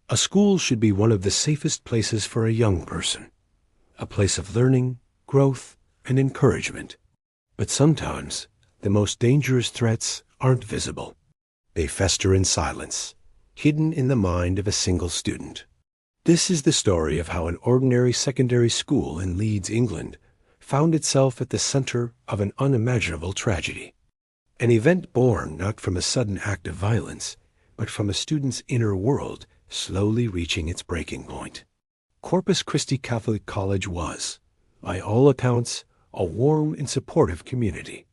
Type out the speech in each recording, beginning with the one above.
A school should be one of the safest places for a young person, a place of learning, growth, and encouragement. But sometimes the most dangerous threats aren't visible. They fester in silence, hidden in the mind of a single student. This is the story of how an ordinary secondary school in Leeds, England, found itself at the center of an unimaginable tragedy. An event born not from a sudden act of violence, but from a student's inner world slowly reaching its breaking point. Corpus Christi Catholic College was, by all accounts, a warm and supportive community.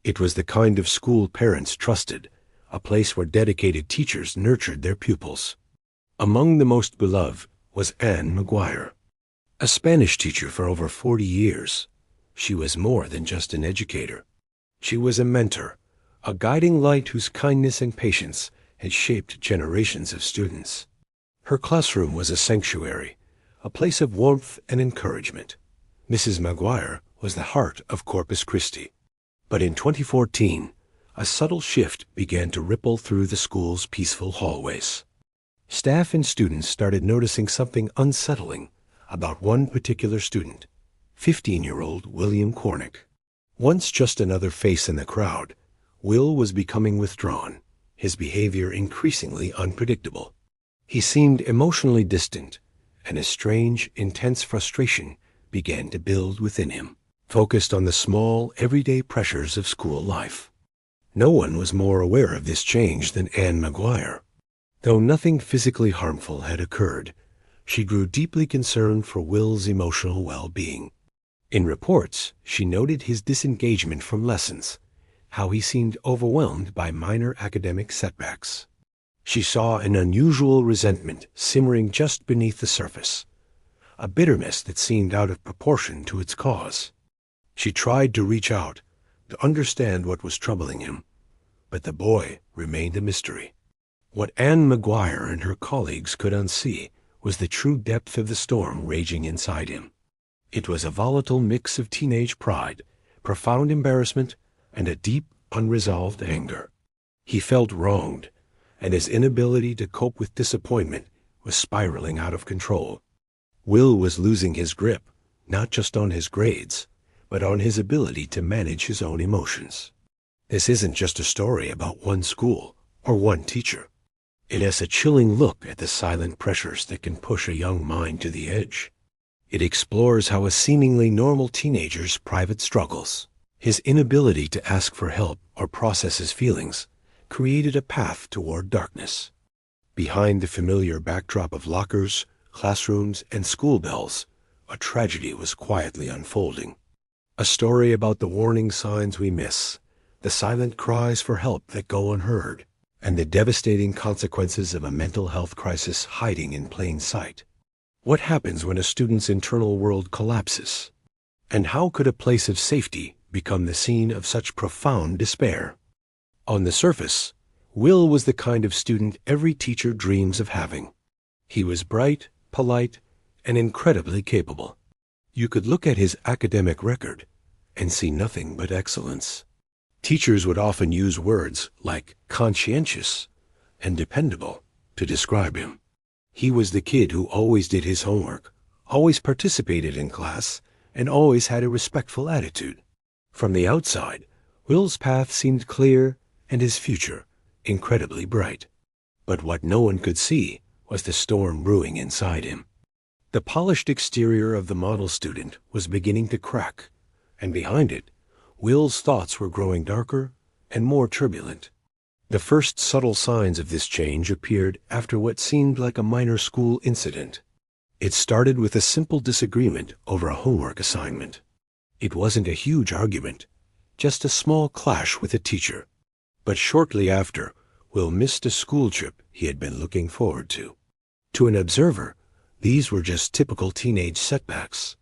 It was the kind of school parents trusted, a place where dedicated teachers nurtured their pupils. Among the most beloved was Anne Maguire. A Spanish teacher for over 40 years, she was more than just an educator. She was a mentor, a guiding light whose kindness and patience had shaped generations of students. Her classroom was a sanctuary, a place of warmth and encouragement. Mrs. Maguire was the heart of Corpus Christi. But in 2014, a subtle shift began to ripple through the school's peaceful hallways. Staff and students started noticing something unsettling about one particular student, 15-year-old William Conick. Once just another face in the crowd, Will was becoming withdrawn, his behavior increasingly unpredictable. He seemed emotionally distant, and a strange, intense frustration began to build within him, focused on the small, everyday pressures of school life. No one was more aware of this change than Anne Maguire. Though nothing physically harmful had occurred, she grew deeply concerned for Will's emotional well-being. In reports, she noted his disengagement from lessons, how he seemed overwhelmed by minor academic setbacks. She saw an unusual resentment simmering just beneath the surface, a bitterness that seemed out of proportion to its cause. She tried to reach out, to understand what was troubling him, but the boy remained a mystery. What Anne Maguire and her colleagues could unsee was the true depth of the storm raging inside him. It was a volatile mix of teenage pride, profound embarrassment, and a deep, unresolved anger. He felt wronged, and his inability to cope with disappointment was spiraling out of control. Will was losing his grip, not just on his grades, but on his ability to manage his own emotions. This isn't just a story about one school or one teacher. It is a chilling look at the silent pressures that can push a young mind to the edge. It explores how a seemingly normal teenager's private struggles, his inability to ask for help or process his feelings, created a path toward darkness. Behind the familiar backdrop of lockers, classrooms, and school bells, a tragedy was quietly unfolding. A story about the warning signs we miss, the silent cries for help that go unheard, and the devastating consequences of a mental health crisis hiding in plain sight. What happens when a student's internal world collapses? And how could a place of safety become the scene of such profound despair? On the surface, Will was the kind of student every teacher dreams of having. He was bright, polite, and incredibly capable. You could look at his academic record and see nothing but excellence. Teachers would often use words like conscientious and dependable to describe him. He was the kid who always did his homework, always participated in class, and always had a respectful attitude. From the outside, Will's path seemed clear and his future incredibly bright. But what no one could see was the storm brewing inside him. The polished exterior of the model student was beginning to crack, and behind it, Will's thoughts were growing darker and more turbulent. The first subtle signs of this change appeared after what seemed like a minor school incident. It started with a simple disagreement over a homework assignment. It wasn't a huge argument, just a small clash with a teacher. But shortly after, Will missed a school trip he had been looking forward to. To an observer, these were just typical teenage setbacks.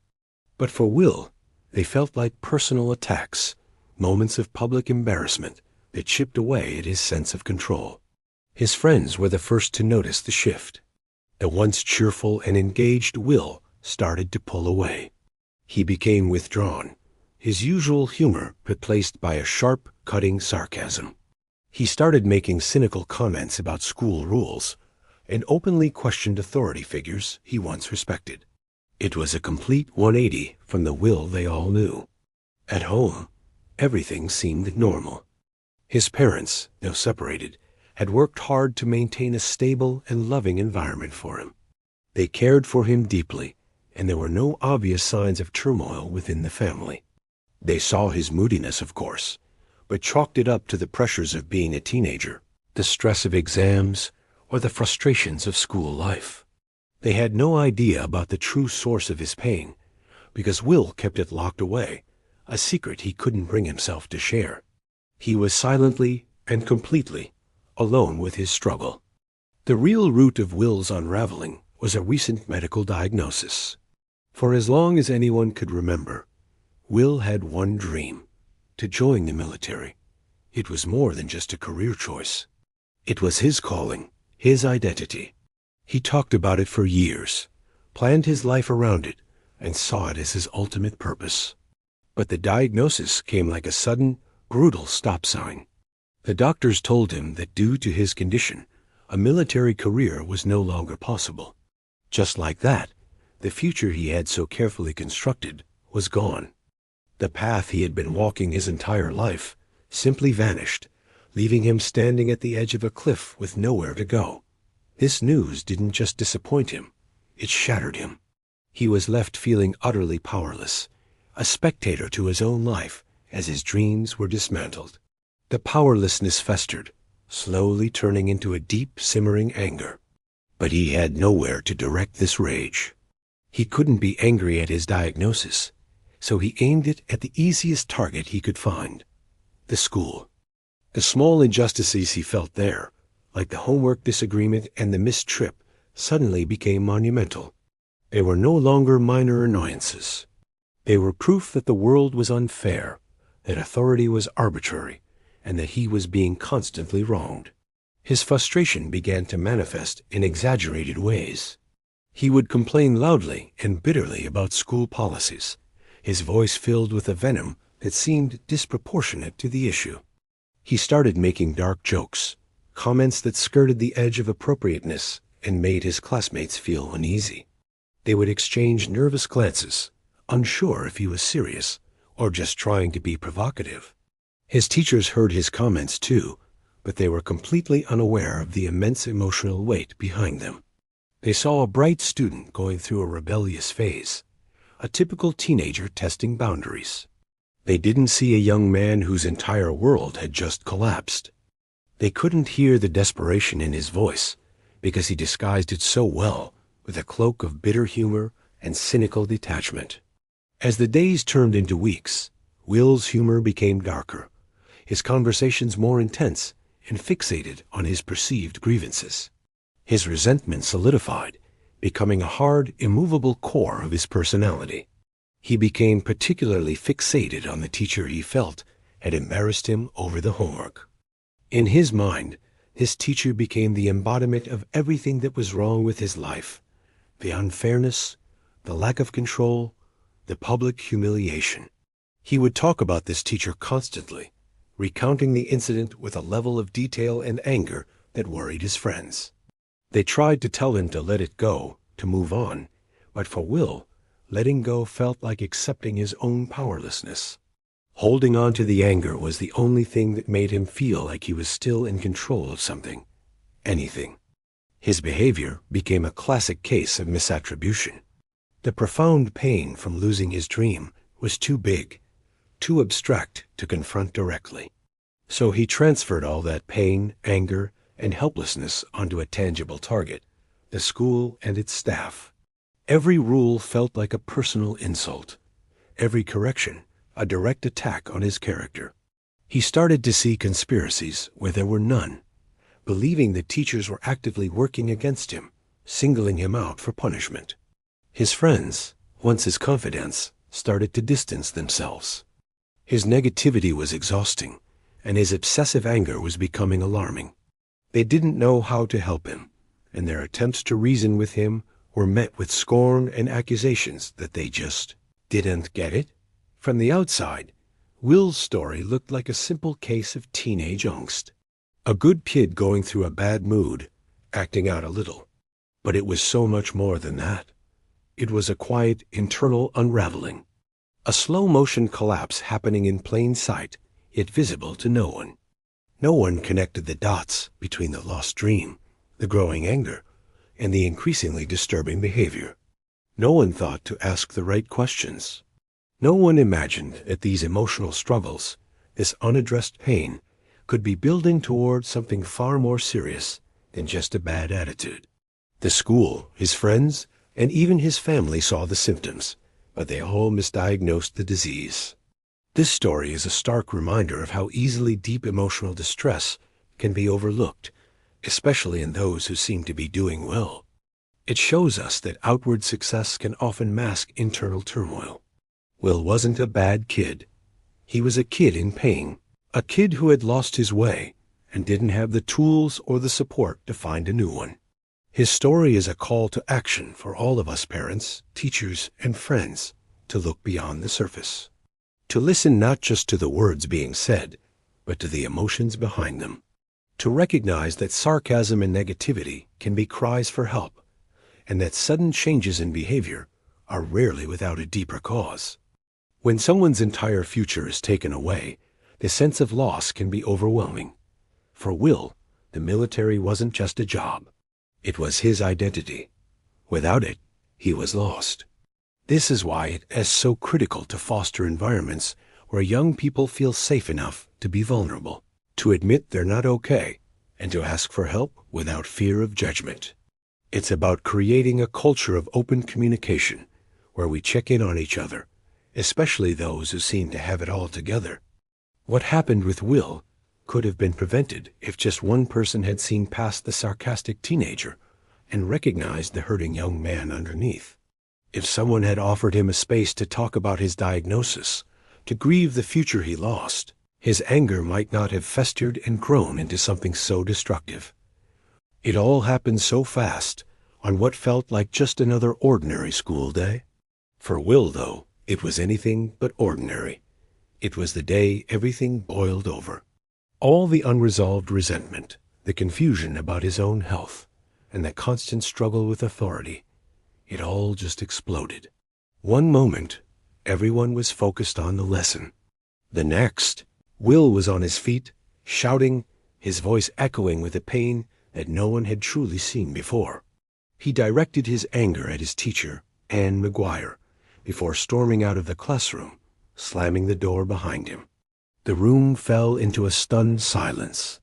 But for Will, they felt like personal attacks, moments of public embarrassment that chipped away at his sense of control. His friends were the first to notice the shift. The once cheerful and engaged Will started to pull away. He became withdrawn, his usual humor replaced by a sharp, cutting sarcasm. He started making cynical comments about school rules, and openly questioned authority figures he once respected. It was a complete 180 from the Will they all knew. At home, everything seemed normal. His parents, though separated, had worked hard to maintain a stable and loving environment for him. They cared for him deeply, and there were no obvious signs of turmoil within the family. They saw his moodiness, of course, but chalked it up to the pressures of being a teenager, the stress of exams, or the frustrations of school life. They had no idea about the true source of his pain, because Will kept it locked away, a secret he couldn't bring himself to share. He was silently and completely alone with his struggle. The real root of Will's unraveling was a recent medical diagnosis. For as long as anyone could remember, Will had one dream: to join the military. It was more than just a career choice. It was his calling, his identity. He talked about it for years, planned his life around it, and saw it as his ultimate purpose. But the diagnosis came like a sudden, brutal stop sign. The doctors told him that due to his condition, a military career was no longer possible. Just like that, the future he had so carefully constructed was gone. The path he had been walking his entire life simply vanished, leaving him standing at the edge of a cliff with nowhere to go. This news didn't just disappoint him, it shattered him. He was left feeling utterly powerless, a spectator to his own life as his dreams were dismantled. The powerlessness festered, slowly turning into a deep, simmering anger. But he had nowhere to direct this rage. He couldn't be angry at his diagnosis, so he aimed it at the easiest target he could find: the school. The small injustices he felt there, like the homework disagreement and the missed trip, suddenly became monumental. They were no longer minor annoyances. They were proof that the world was unfair, that authority was arbitrary, and that he was being constantly wronged. His frustration began to manifest in exaggerated ways. He would complain loudly and bitterly about school policies, his voice filled with a venom that seemed disproportionate to the issue. He started making dark jokes, comments that skirted the edge of appropriateness and made his classmates feel uneasy. They would exchange nervous glances, unsure if he was serious or just trying to be provocative. His teachers heard his comments too, but they were completely unaware of the immense emotional weight behind them. They saw a bright student going through a rebellious phase, a typical teenager testing boundaries. They didn't see a young man whose entire world had just collapsed. They couldn't hear the desperation in his voice because he disguised it so well with a cloak of bitter humor and cynical detachment. As the days turned into weeks, Will's humor became darker, his conversations more intense and fixated on his perceived grievances. His resentment solidified, becoming a hard, immovable core of his personality. He became particularly fixated on the teacher he felt had embarrassed him over the homework. In his mind, this teacher became the embodiment of everything that was wrong with his life: the unfairness, the lack of control, the public humiliation. He would talk about this teacher constantly, recounting the incident with a level of detail and anger that worried his friends. They tried to tell him to let it go, to move on, but for Will, letting go felt like accepting his own powerlessness. Holding on to the anger was the only thing that made him feel like he was still in control of something, anything. His behavior became a classic case of misattribution. The profound pain from losing his dream was too big, too abstract to confront directly. So he transferred all that pain, anger, and helplessness onto a tangible target: the school and its staff. Every rule felt like a personal insult. Every correction, a direct attack on his character. He started to see conspiracies where there were none, believing that teachers were actively working against him, singling him out for punishment. His friends, once his confidants, started to distance themselves. His negativity was exhausting, and his obsessive anger was becoming alarming. They didn't know how to help him, and their attempts to reason with him were met with scorn and accusations that they just didn't get it. From the outside, Will's story looked like a simple case of teenage angst. A good kid going through a bad mood, acting out a little. But it was so much more than that. It was a quiet, internal unraveling. A slow-motion collapse happening in plain sight, yet visible to no one. No one connected the dots between the lost dream, the growing anger, and the increasingly disturbing behavior. No one thought to ask the right questions. No one imagined that these emotional struggles, this unaddressed pain, could be building toward something far more serious than just a bad attitude. The school, his friends, and even his family saw the symptoms, but they all misdiagnosed the disease. This story is a stark reminder of how easily deep emotional distress can be overlooked, especially in those who seem to be doing well. It shows us that outward success can often mask internal turmoil. Will wasn't a bad kid. He was a kid in pain, a kid who had lost his way and didn't have the tools or the support to find a new one. His story is a call to action for all of us parents, teachers, and friends to look beyond the surface. To listen not just to the words being said, but to the emotions behind them. To recognize that sarcasm and negativity can be cries for help, and that sudden changes in behavior are rarely without a deeper cause. When someone's entire future is taken away, the sense of loss can be overwhelming. For Will, the military wasn't just a job. It was his identity. Without it, he was lost. This is why it is so critical to foster environments where young people feel safe enough to be vulnerable, to admit they're not okay, and to ask for help without fear of judgment. It's about creating a culture of open communication where we check in on each other, especially those who seem to have it all together. What happened with Will could have been prevented if just one person had seen past the sarcastic teenager and recognized the hurting young man underneath. If someone had offered him a space to talk about his diagnosis, to grieve the future he lost, his anger might not have festered and grown into something so destructive. It all happened so fast, on what felt like just another ordinary school day. For Will, though, it was anything but ordinary. It was the day everything boiled over. All the unresolved resentment, the confusion about his own health, and the constant struggle with authority, it all just exploded. One moment, everyone was focused on the lesson. The next, Will was on his feet, shouting, his voice echoing with a pain that no one had truly seen before. He directed his anger at his teacher, Anne McGuire, before storming out of the classroom, slamming the door behind him. The room fell into a stunned silence.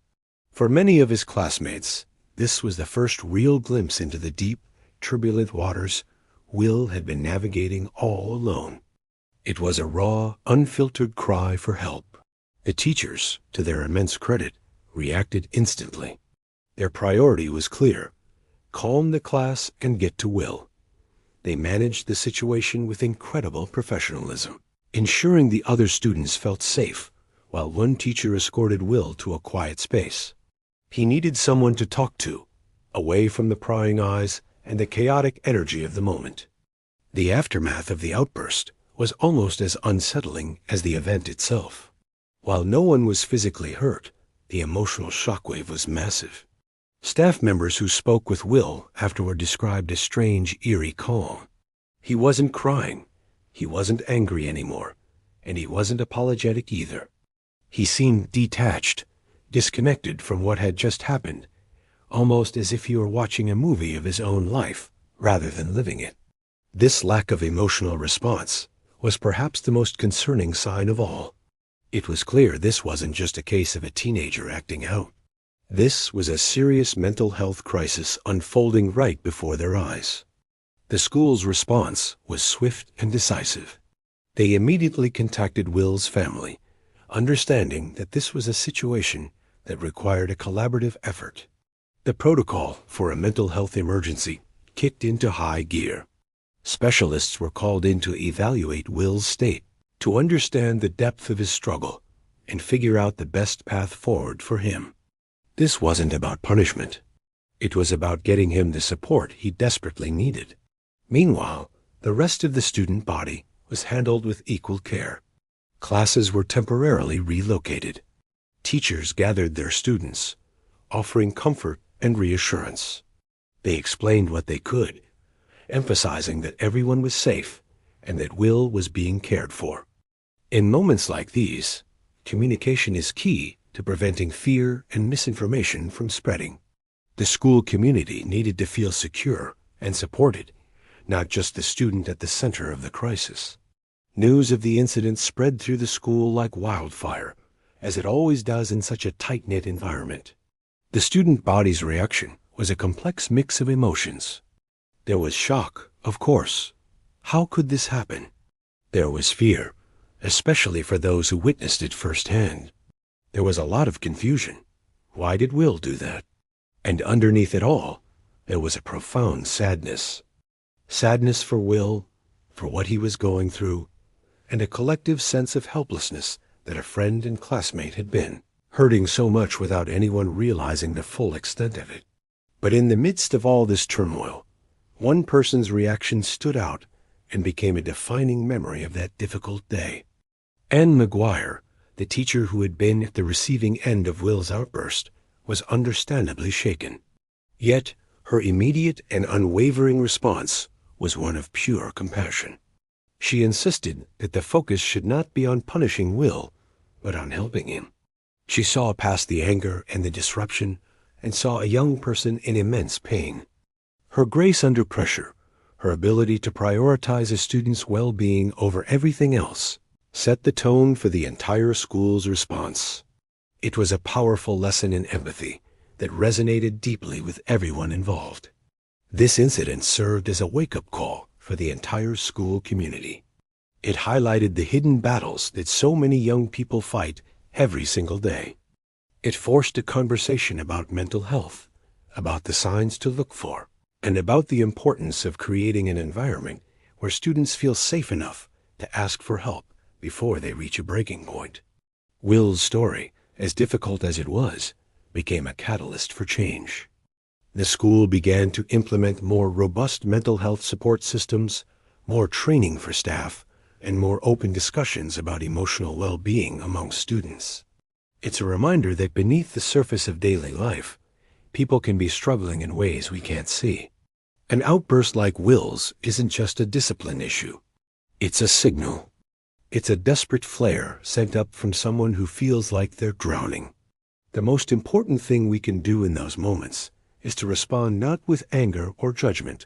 For many of his classmates, this was the first real glimpse into the deep, turbulent waters Will had been navigating all alone. It was a raw, unfiltered cry for help. The teachers, to their immense credit, reacted instantly. Their priority was clear: calm the class and get to Will. They managed the situation with incredible professionalism, ensuring the other students felt safe, while one teacher escorted Will to a quiet space. He needed someone to talk to, away from the prying eyes and the chaotic energy of the moment. The aftermath of the outburst was almost as unsettling as the event itself. While no one was physically hurt, the emotional shockwave was massive. Staff members who spoke with Will afterward described a strange, eerie calm. He wasn't crying, he wasn't angry anymore, and he wasn't apologetic either. He seemed detached, disconnected from what had just happened, almost as if he were watching a movie of his own life rather than living it. This lack of emotional response was perhaps the most concerning sign of all. It was clear this wasn't just a case of a teenager acting out. This was a serious mental health crisis unfolding right before their eyes. The school's response was swift and decisive. They immediately contacted Will's family, understanding that this was a situation that required a collaborative effort. The protocol for a mental health emergency kicked into high gear. Specialists were called in to evaluate Will's state, to understand the depth of his struggle, and figure out the best path forward for him. This wasn't about punishment. It was about getting him the support he desperately needed. Meanwhile, the rest of the student body was handled with equal care. Classes were temporarily relocated. Teachers gathered their students, offering comfort and reassurance. They explained what they could, emphasizing that everyone was safe and that Will was being cared for. In moments like these, communication is key to preventing fear and misinformation from spreading. The school community needed to feel secure and supported, not just the student at the center of the crisis. News of the incident spread through the school like wildfire, as it always does in such a tight-knit environment. The student body's reaction was a complex mix of emotions. There was shock, of course. How could this happen? There was fear, especially for those who witnessed it firsthand. There was a lot of confusion. Why did Will do that? And underneath it all, there was a profound sadness. Sadness for Will, for what he was going through, and a collective sense of helplessness that a friend and classmate had been, hurting so much without anyone realizing the full extent of it. But in the midst of all this turmoil, one person's reaction stood out and became a defining memory of that difficult day. Anne McGuire, the teacher who had been at the receiving end of Will's outburst, was understandably shaken. Yet her immediate and unwavering response was one of pure compassion. She insisted that the focus should not be on punishing Will, but on helping him. She saw past the anger and the disruption and saw a young person in immense pain. Her grace under pressure, her ability to prioritize a student's well-being over everything else, set the tone for the entire school's response. It was a powerful lesson in empathy that resonated deeply with everyone involved. This incident served as a wake-up call for the entire school community. It highlighted the hidden battles that so many young people fight every single day. It forced a conversation about mental health, about the signs to look for, and about the importance of creating an environment where students feel safe enough to ask for help before they reach a breaking point. Will's story, as difficult as it was, became a catalyst for change. The school began to implement more robust mental health support systems, more training for staff, and more open discussions about emotional well-being among students. It's a reminder that beneath the surface of daily life, people can be struggling in ways we can't see. An outburst like Will's isn't just a discipline issue. It's a signal. It's a desperate flare sent up from someone who feels like they're drowning. The most important thing we can do in those moments is to respond not with anger or judgment,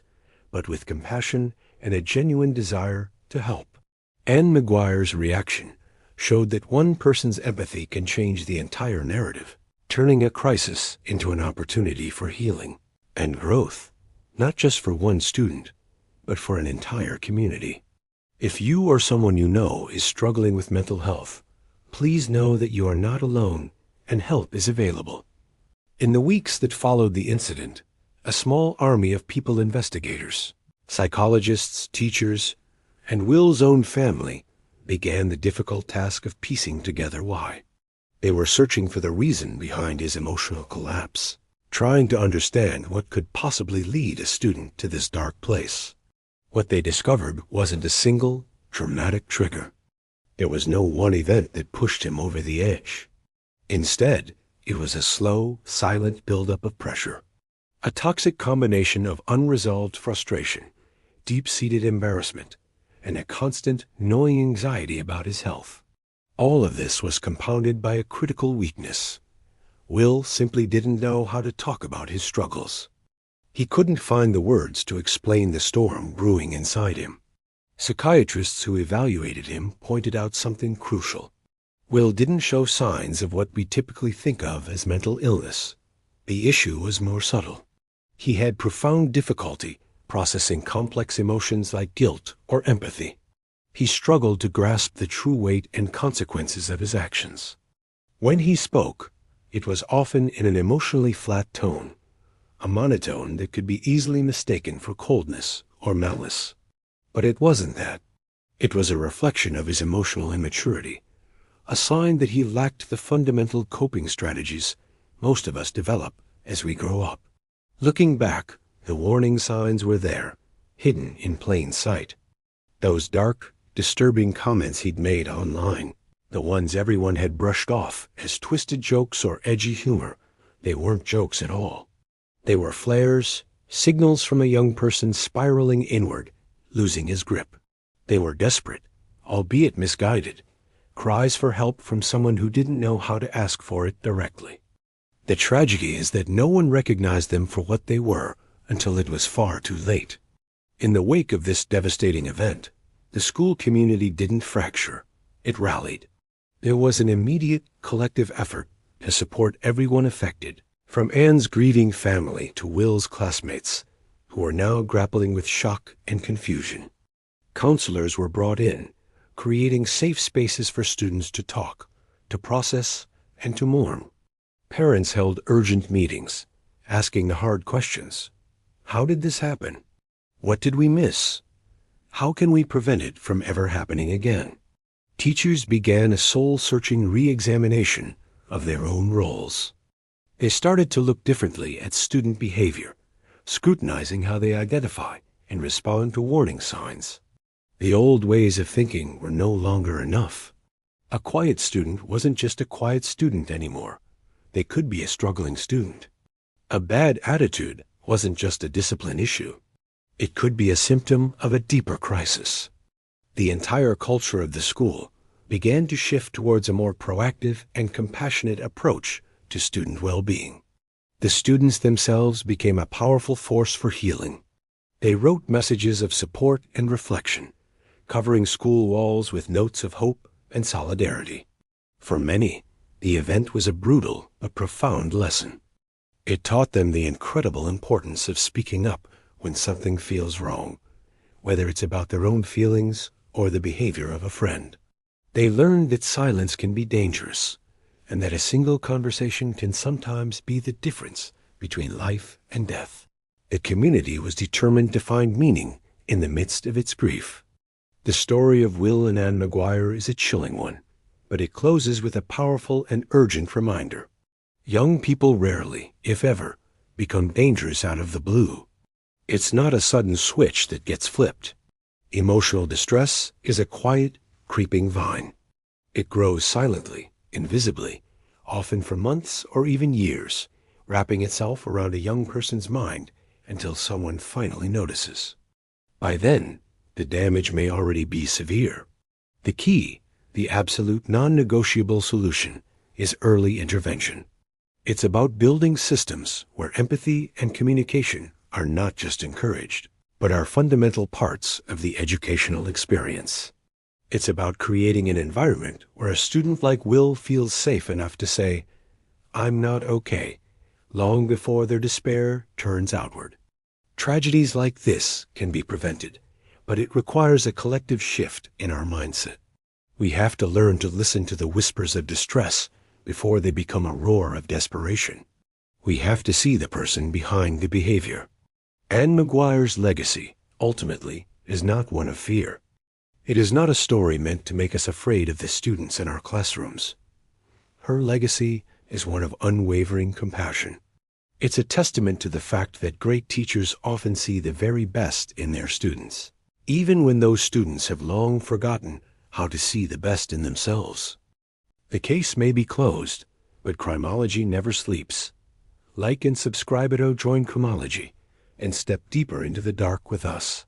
but with compassion and a genuine desire to help. Anne McGuire's reaction showed that one person's empathy can change the entire narrative, turning a crisis into an opportunity for healing and growth, not just for one student, but for an entire community. If you or someone you know is struggling with mental health, please know that you are not alone and help is available. In the weeks that followed the incident, a small army of people investigators, psychologists, teachers, and Will's own family began the difficult task of piecing together why. They were searching for the reason behind his emotional collapse, trying to understand what could possibly lead a student to this dark place. What they discovered wasn't a single, dramatic trigger. There was no one event that pushed him over the edge. Instead, it was a slow, silent buildup of pressure, a toxic combination of unresolved frustration, deep-seated embarrassment, and a constant, gnawing anxiety about his health. All of this was compounded by a critical weakness. Will simply didn't know how to talk about his struggles. He couldn't find the words to explain the storm brewing inside him. Psychiatrists who evaluated him pointed out something crucial. Will didn't show signs of what we typically think of as mental illness. The issue was more subtle. He had profound difficulty processing complex emotions like guilt or empathy. He struggled to grasp the true weight and consequences of his actions. When he spoke, it was often in an emotionally flat tone, a monotone that could be easily mistaken for coldness or malice. But it wasn't that. It was a reflection of his emotional immaturity, a sign that he lacked the fundamental coping strategies most of us develop as we grow up. Looking back, the warning signs were there, hidden in plain sight. Those dark, disturbing comments he'd made online, the ones everyone had brushed off as twisted jokes or edgy humor, they weren't jokes at all. They were flares, signals from a young person spiraling inward, losing his grip. They were desperate, albeit misguided, cries for help from someone who didn't know how to ask for it directly. The tragedy is that no one recognized them for what they were until it was far too late. In the wake of this devastating event, the school community didn't fracture, it rallied. There was an immediate collective effort to support everyone affected, from Anne's grieving family to Will's classmates, who were now grappling with shock and confusion. Counselors were brought in, creating safe spaces for students to talk, to process, and to mourn. Parents held urgent meetings, asking the hard questions. How did this happen? What did we miss? How can we prevent it from ever happening again? Teachers began a soul-searching re-examination of their own roles. They started to look differently at student behavior, scrutinizing how they identify and respond to warning signs. The old ways of thinking were no longer enough. A quiet student wasn't just a quiet student anymore. They could be a struggling student. A bad attitude wasn't just a discipline issue. It could be a symptom of a deeper crisis. The entire culture of the school began to shift towards a more proactive and compassionate approach to student well-being. The students themselves became a powerful force for healing. They wrote messages of support and reflection, covering school walls with notes of hope and solidarity. For many, the event was a brutal but profound lesson. It taught them the incredible importance of speaking up when something feels wrong, whether it's about their own feelings or the behavior of a friend. They learned that silence can be dangerous, and that a single conversation can sometimes be the difference between life and death. The community was determined to find meaning in the midst of its grief. The story of Will and Anne McGuire is a chilling one, but it closes with a powerful and urgent reminder. Young people rarely, if ever, become dangerous out of the blue. It's not a sudden switch that gets flipped. Emotional distress is a quiet, creeping vine. It grows silently, invisibly, often for months or even years, wrapping itself around a young person's mind until someone finally notices. By then, the damage may already be severe. The key, the absolute non-negotiable solution, is early intervention. It's about building systems where empathy and communication are not just encouraged, but are fundamental parts of the educational experience. It's about creating an environment where a student like Will feels safe enough to say, "I'm not okay," long before their despair turns outward. Tragedies like this can be prevented, but it requires a collective shift in our mindset. We have to learn to listen to the whispers of distress before they become a roar of desperation. We have to see the person behind the behavior. Anne McGuire's legacy, ultimately, is not one of fear. It is not a story meant to make us afraid of the students in our classrooms. Her legacy is one of unwavering compassion. It's a testament to the fact that great teachers often see the very best in their students, even when those students have long forgotten how to see the best in themselves. The case may be closed, but criminology never sleeps. Like and subscribe at Join Criminology, and step deeper into the dark with us.